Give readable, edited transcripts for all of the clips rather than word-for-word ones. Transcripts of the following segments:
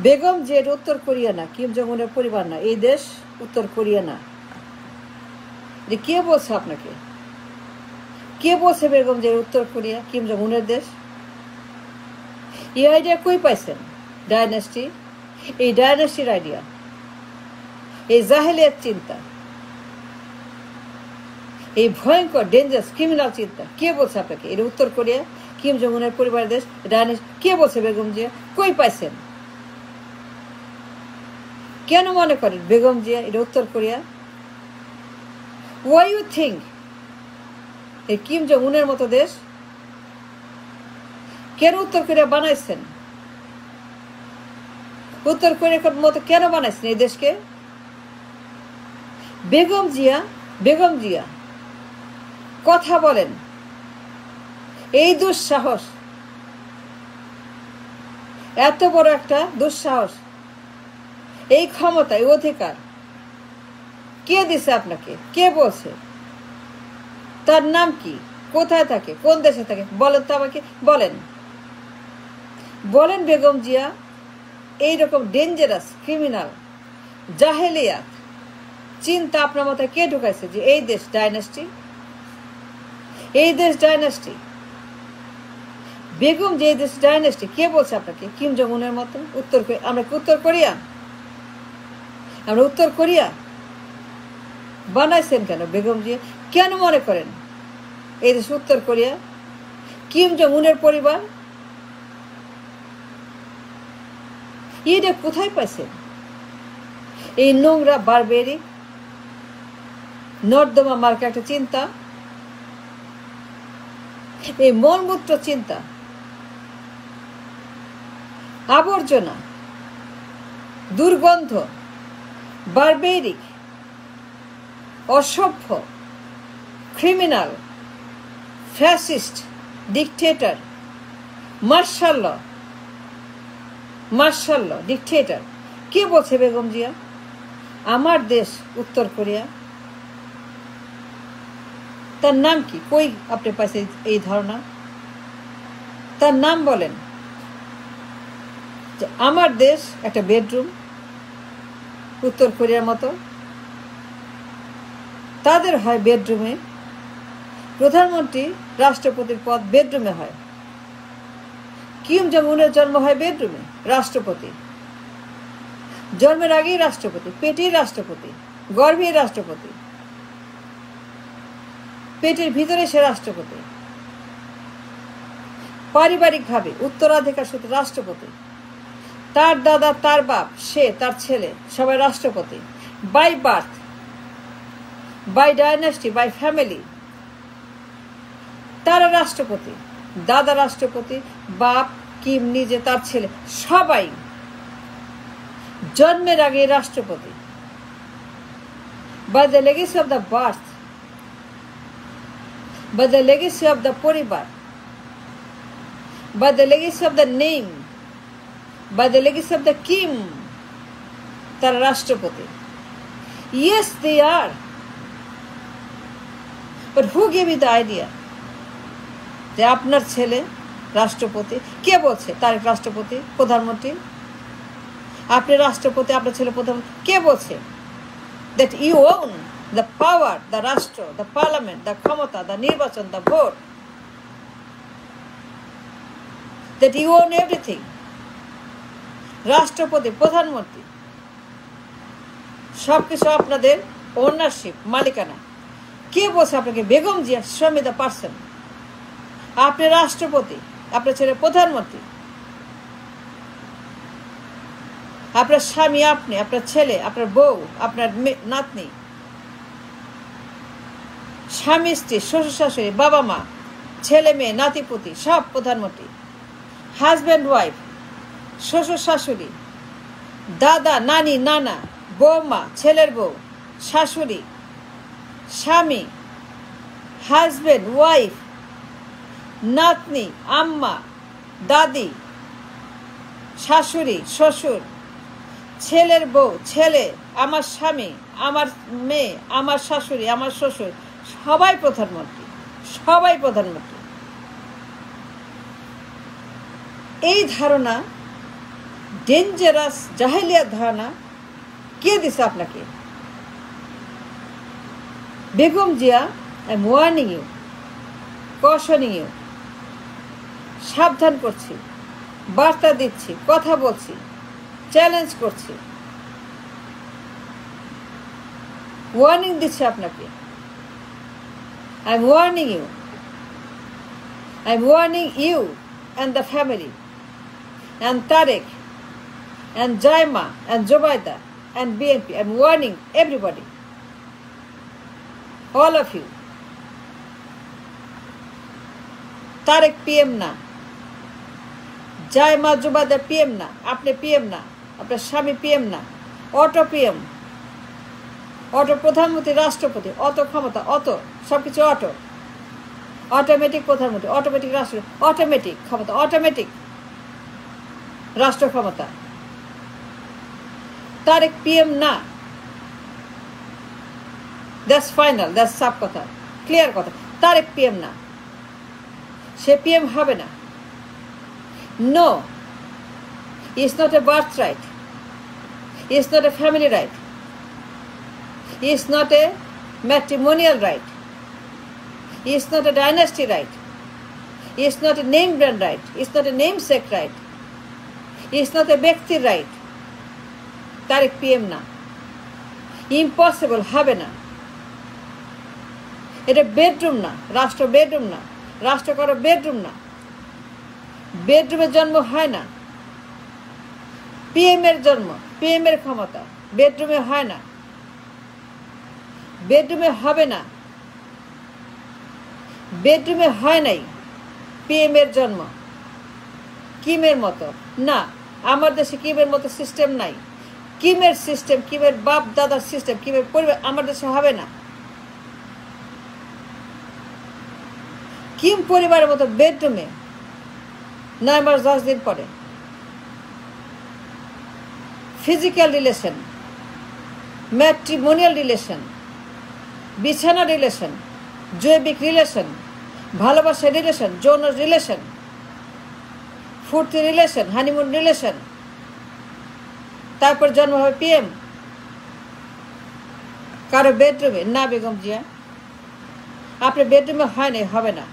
বেগম যে এটা উত্তর কোরিয়া না, কিম জং উনের পরিবার না, এই দেশ উত্তর কোরিয়া না। যে কে বলছে আপনাকে? কে বলছে বেগম যে উত্তর কোরিয়া কিম জং উনের দেশ? এই আইডিয়া কই পাইছেন? ডায়নেস্টি, এই ডায়নেস্টির আইডিয়া, এই জাহেলিয়াত চিন্তা, এই ভয়ঙ্কর ডেঞ্জারাস ক্রিমিনাল চিন্তা কে বলছে আপনাকে? এটা উত্তর কোরিয়া কিম জং উনের পরিবারের দেশ, ডায়নেস্টি কে বলছে? বেগম জিয়া। কই পাইছেন? কেন মনে করেন বেগম জিয়া এটা উত্তর কোরিয়া? ওয়াই ইউ থিঙ্ক এই কিম জং উনের মতো দেশ কেন উত্তর কোরিয়া বানাইছেন? উত্তর কোরিয়ার মতো কেন বানাইছেন এই দেশকে? বেগম জিয়া কথা বলেন, এই দুঃসাহস, এত বড় একটা দুঃসাহস, এই ক্ষমতা, এই অধিকার কে দিছে আপনাকে? কে বলছে? তার নাম কি? কোথায় থাকে? কোন দেশে থাকে? বলেন তো আমাকে, বলেন বলেন। বেগম জিয়া এইরকম ডেঞ্জারাস ক্রিমিনাল জাহেলিয়াত চিন্তা আপনার মাথায় কে ঢুকাইছে যে এই দেশ ডায়নেস্টি? এই দেশ ডায়নেস্টি, বেগম যে এই দেশ ডায়নেস্টি কে বলছে আপনাকে? কিম জং উনের মতো উত্তর আমরা কি উত্তর কোরিয়া? আমরা উত্তর কোরিয়া বানাইছেন কেন বেগম জিয়া? কেন মনে করেন এই দেশ উত্তর কোরিয়া? কিম জং উনের পরিবার এটা কোথায় পাইছেন? এই নোংরা বারবেরিক নর্দমা মার্কা একটা চিন্তা, এই মলমূত্র চিন্তা, আবর্জনা, দুর্গন্ধ, বারবেরিক, অসভ্য, criminal, fascist, dictator, martial law dictator কে বলছে বেগম জিয়া আমার দেশ উত্তর কোরিয়া? তার নাম কি? কই আপনি পাইছে এই ধারণা? তার নাম বলেন। যে আমার দেশ একটা বেডরুম উত্তর কোরিয়ার মতো, তাদের হয় বেডরুমে, প্রধানমন্ত্রী রাষ্ট্রপতির পদ বেডরুমে হয়। কিম জং উনের জন্ম হয় বেডরুমে, রাষ্ট্রপতি জন্মের আগেই রাষ্ট্রপতি, পেটের রাষ্ট্রপতি, গর্ভের রাষ্ট্রপতি, পেটের ভিতরে সে রাষ্ট্রপতি, পারিবারিকভাবে উত্তরাধিকার সূত্রে রাষ্ট্রপতি, তার দাদা, তার বাপ, সে, তার ছেলে সবাই রাষ্ট্রপতি, by birth, by dynasty, by family তারা রাষ্ট্রপতি, দাদা রাষ্ট্রপতি, বাপ, কিম নিজে, তার ছেলে সবাই জন্মের আগে রাষ্ট্রপতি। By the legacy of the birth, by the legacy of the পরিবার, by the legacy of the name, by the legacy of the Kim, তারা রাষ্ট্রপতি। Yes they are, but who gave you the idea যে আপনার ছেলে রাষ্ট্রপতি? কে বলছে তারেক রাষ্ট্রপতি, প্রধানমন্ত্রী? আপনি রাষ্ট্রপতি, আপনার ছেলে প্রধানমন্ত্রী? কে বলছে that you own the power, the রাষ্ট্র, দ্য পার্লামেন্ট, দ্য ক্ষমতা, দ্য নির্বাচন, দ্য ভোট, দ্যাট ইউ ওন এভরিথিং? রাষ্ট্রপতি, প্রধানমন্ত্রী সবকিছু আপনাদের ওনারশিপ, মালিকানা। কে বলছে আপনাকে? Begum Zia, show me the person. আপনি রাষ্ট্রপতি, আপনার ছেলে প্রধানমন্ত্রী, আপনার স্বামী আপনি, আপনার ছেলে, আপনার বউ, আপনার নাতনি, স্বামী স্ত্রী, শ্বশুর শাশুড়ি, বাবা মা, ছেলে মেয়ে, নাতিপুতি সব প্রধানমন্ত্রী। হাজব্যান্ড ওয়াইফ, শ্বশুর শাশুড়ি, দাদা নানি নানা, বৌমা, ছেলের বউ, শাশুড়ি, স্বামী, হাজব্যান্ড ওয়াইফ, নাতনি, আম্মা, দাদি, শাশুড়ি, শ্বশুর, ছেলের বউ, ছেলে, আমার স্বামী, আমার মেয়ে, আমার শাশুড়ি, আমার শ্বশুর, সবাই প্রধানমন্ত্রী, সবাই প্রধানমন্ত্রী। এই ধারণা ডেঞ্জারাস জাহেলিয়াত ধারণা কে দিছে আপনাকে? Begum Zia, I am warning you, cautioning you, সাবধান করছি, বার্তা দিচ্ছি, কথা বলছি, চ্যালেঞ্জ করছি, ওয়ার্নিং দিচ্ছি আপনাকে। I am warning you, I am warning you and the family, and Tarique, and Jaima, and Jobaida, and BNP. I'm warning everybody, all of you. Tarek PM na, Jaima, Jobaida PM na, apne PM na, apne Shami PM na, auto PM, auto প্রধানমন্ত্রী, রাষ্ট্রপতি, অত ক্ষমতা, অত সবকিছু auto, automatic প্রধানমন্ত্রী, automatic রাষ্ট্র, automatic ক্ষমতা, automatic রাষ্ট্র ক্ষমতা। তারেক পিএম না, দ্যাটস ফাইনাল, দ্যাটস সাব কথা, ক্লিয়ার কথা। তারেক পিএম না, সে পিএম হবে না। No, it's not a birth right, it's not a family right, it's not a matrimonial right, it's not a dynasty right, it's not a name brand right, it's not a namesake right, it's not a ব্যক্তির right. Tarique PM না, impossible, হবে না। এটা bedroom না, রাষ্ট্র bedroom না, রাষ্ট্র কারো বেডরুম না, বেডরুমে জন্ম হয় না। পিএম এর জন্ম, পিএম এর ক্ষমতা বেডরুমে হয় না, বেডরুমে হবে না, বেডরুমে হয় নাই পিএম এর জন্ম। কিমের মতো না, আমার দেশে কিমের মতো সিস্টেম নাই। কিমের সিস্টেম, কিমের বাপ দাদার সিস্টেম, কিমের পরিবার আমার দেশে হবে না। কিম পরিবারের মতো বেডরুমে 9 মাস 10 দিন পরে ফিজিক্যাল রিলেশন, ম্যাট্রিমোনিয়াল রিলেশন, বিছানা রিলেশন, জৈবিক রিলেশন, ভালোবাসার রিলেশন, যৌন রিলেশন, ফুর্তি রিলেশন, হানিমুন রিলেশন, তারপর জন্ম হবে পিএম কারো বেডরুমে না। বেগম জিয়া, আপনার বেডরুমে হয় নাই, হবে না।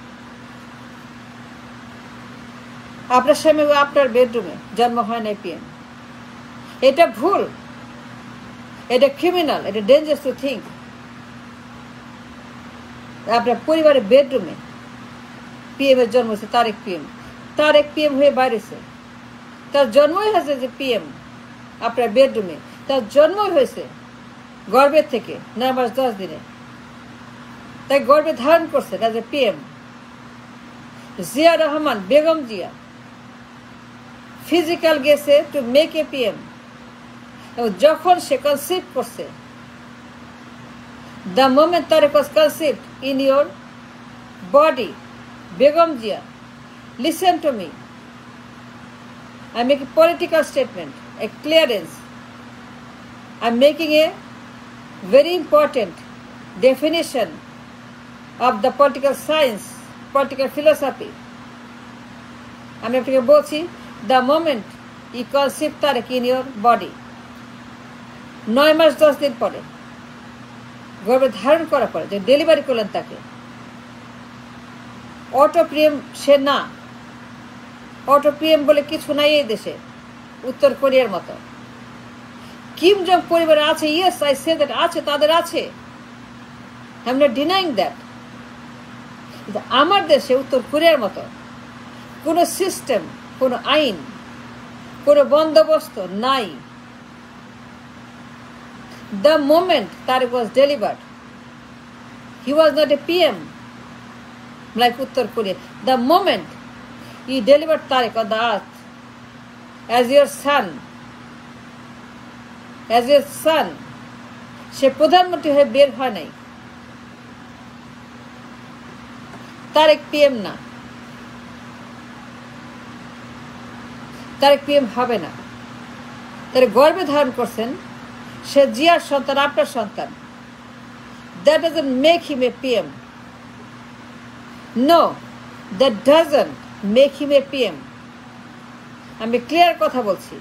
আপনার স্বামী আপনার বেডরুমে জন্ম হয় নাই পিএম। এটা ভুল, এটা ক্রিমিনাল, এটা ডেঞ্জারাস টু থিঙ্ক। আপনার পরিবারের বেডরুমে পিএম এর জন্ম হয়েছে তারেক পিএম। তারেক পিএম হয়ে বাইরেছে, তার জন্মই হয়েছে যে পিএম আপনার বেডরুমে, তার জন্মই হয়েছে গর্ভের থেকে 9 মাস 10 দিনে, তাই গর্ভে ধারণ করছে as a PM. Zia Rahman, Begum Zia physical গেছে টু মেক এ পিএম, এবং যখন সে কনসিভ করছে, the moment Tarique was conceived in your body, Begum Zia, listen to me, I make a political statement, a clearance. I'm making a very important definition of the political science, political philosophy. আমি আপনাকে বলছি, the moment you conceive Tarek in your body, 9 মাস 10 দিন পরে গর্ভে ধারণ করার পরে যে ডেলিভারি করলেন তাকে, অটোপ্রিয়ম সে না। অটোপিএম বলে কিছু নাই এই দেশে, উত্তর কোরিয়ার মতো। কিম জং পরিবারে আছে, ইয়েস আই সে দ্যাট, আছে, তাদের আছে, I am not denying that. আমার দেশে উত্তর কোরিয়ার মতো কোনো সিস্টেম, কোনো আইন, কোনো বন্দোবস্ত নাই। The moment Tariq was delivered, he was not a PM like উত্তর Korea. The moment you delivered Tariq on the earth as your son, as your son, সে প্রধানমন্ত্রী হয়ে বের হয় নাই। তারেক পিএম না, তারেক পিএম হবে না। তার গর্ভে ধারণ করছেন, সে জিয়ার সন্তান, আপনার সন্তান। That doesn't make him a PM. No, that doesn't make him a PM. আমি ক্লিয়ার কথা বলছি,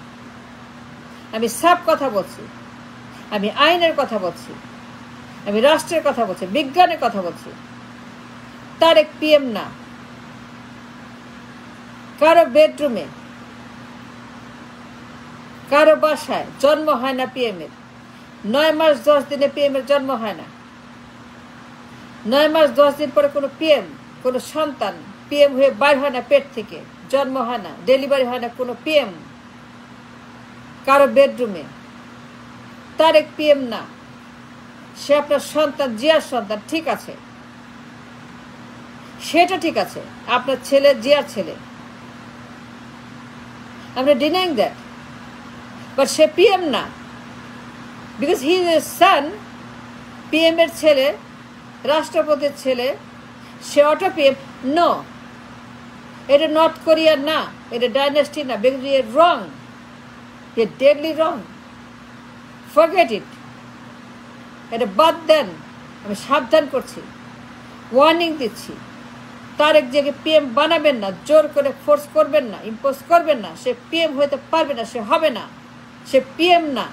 আমি সাফ কথা বলছি, আমি আইনের কথা বলছি, আমি রাষ্ট্রের কথা বলছি, বিজ্ঞানের কথা বলছি। তারেক পিএম না। কারো বেডরুমে, কারো বাসায় জন্ম হয় না পিএম এর। 9 মাস 10 দিনে পিএম এর জন্ম হয় না। 9 মাস 10 দিন পরে কোনো পিএম, কোনো সন্তান পিএম হয়ে বাইর হয় না, পেট থেকে জন্ম হয় না, ডেলিভারি হয় না কোনো পিএম কারো বেডরুমে। তারেক পিএম না। সে আপনার সন্তান, জিয়ার সন্তান, ঠিক আছে, সেটা ঠিক আছে, আপনার ছেলে জিয়ার ছেলে, আমরা ডিনাইং দ্যাট, বাট সে পিএম না। Because he is a son, PM এর ছেলে, রাষ্ট্রপতির ছেলে, সে অটো পিএম। নো, এটা নর্থ কোরিয়া না, এটা ডাইনাস্টি না, because you wrong, you deadly wrong, forget it, এটা বাদ দেন। আমি সাবধান করছি, ওয়ার্নিং দিচ্ছি, তারেক জিয়াকে পিএম বানাবেন না, জোর করে ফোর্স করবেন না, ইম্পোজ করবেন না। সে পিএম হতে পারবে না, সে হবে না, সে পিএম না।